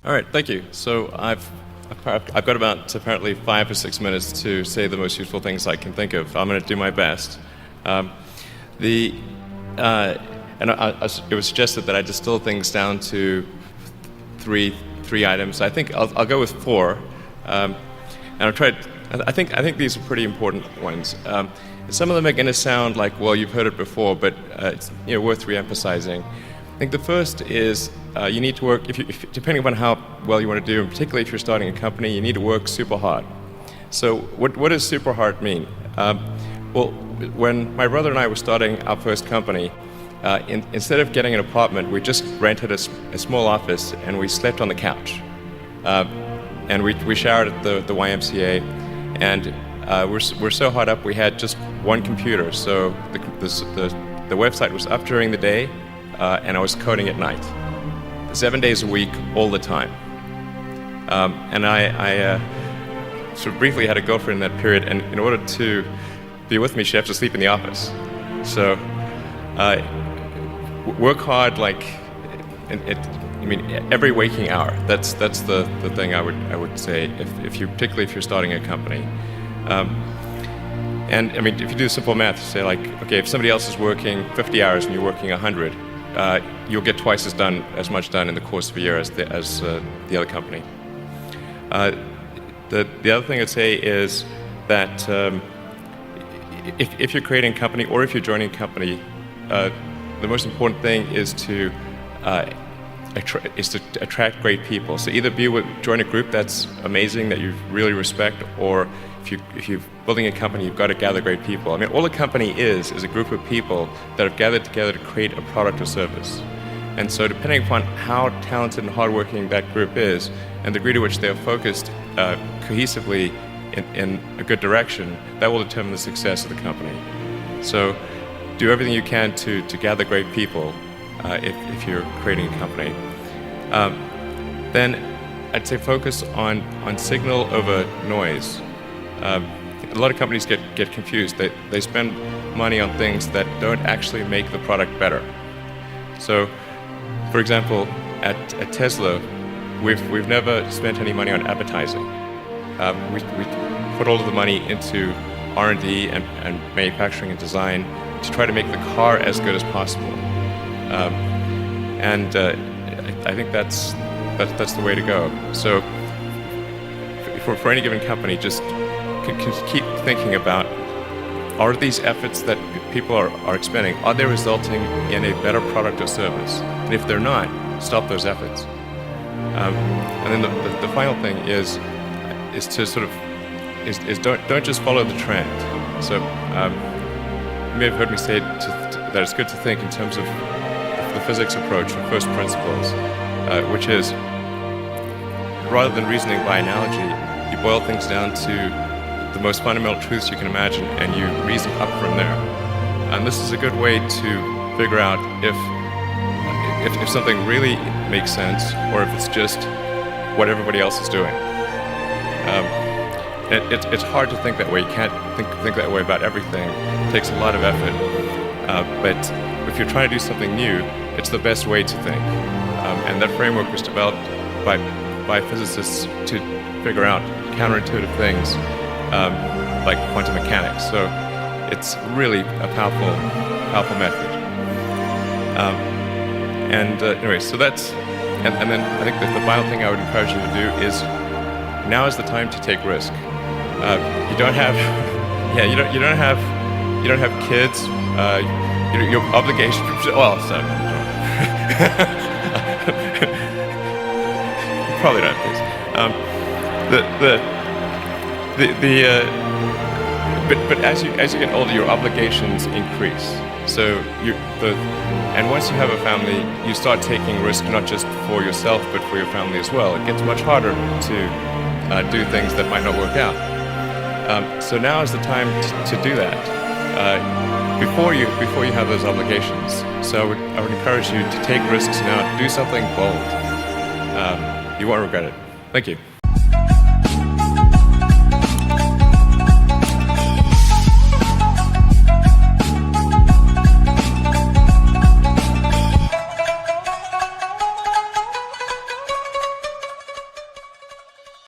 All right, thank you. So I've got about apparently 5 or 6 minutes to say the most useful things I can think of. I'm going to do my best. It was suggested that I distill things down to three items. I think I'll go with 4, and I'll try. I think these are pretty important ones. Some of them are going to sound like, well, you've heard it before, but it's worth re-emphasizing. I think the first is you need to work, depending upon how well you want to do, and particularly if you're starting a company, you need to work super hard. So what does super hard mean? Well, when my brother and I were starting our first company, instead of getting an apartment, we just rented a small office and we slept on the couch. And we showered at the YMCA, and we're so hard up we had just one computer. So the website was up during the day, and I was coding at night, 7 days a week, all the time. And I sort of briefly had a girlfriend in that period, and in order to be with me, she had to sleep in the office. So work hard, like every waking hour. That's the thing I would say particularly if you're starting a company. And I mean, if you do simple math, say like, okay, if somebody else is working 50 hours and you're working 100, you'll get twice as much done in the course of a year as the other company. The other thing I'd say is that if you're creating a company or if you're joining a company, the most important thing is to attract great people. So either join a group that's amazing, that you really respect, or if you're building a company, you've got to gather great people. I mean, all a company is a group of people that have gathered together to create a product or service. And so depending upon how talented and hardworking that group is, and the degree to which they are focused cohesively in a good direction, that will determine the success of the company. So do everything you can to gather great people if you're creating a company. Then I'd say focus on signal over noise. A lot of companies get confused. They spend money on things that don't actually make the product better. So, for example, at Tesla, we've never spent any money on advertising. We put all of the money into R&D and manufacturing and design to try to make the car as good as possible. I think that's the way to go. So, for any given company, just keep thinking about, are these efforts that people are expending, are they resulting in a better product or service? And if they're not, stop those efforts. And then the final thing is to sort of don't just follow the trend. So you may have heard me say that it's good to think in terms of the physics approach, or first principles, which is, rather than reasoning by analogy, you boil things down to the most fundamental truths you can imagine, and you reason up from there. And this is a good way to figure out if something really makes sense, or if it's just what everybody else is doing. It's hard to think that way. You can't think that way about everything. It takes a lot of effort. But if you're trying to do something new, it's the best way to think. And that framework was developed by physicists to figure out counterintuitive things, like quantum mechanics. So it's really a powerful method. Anyway, so that's, and then I think that the final thing I would encourage you to do is, now is the time to take risk. You don't have kids. Your obligation. Well, so, probably not, please. But as you get older, your obligations increase. So and once you have a family, you start taking risk not just for yourself but for your family as well. It gets much harder to do things that might not work out. So now is the time to do that before you have those obligations. So I would encourage you to take risks now. Do something bold. You won't regret it. Thank you.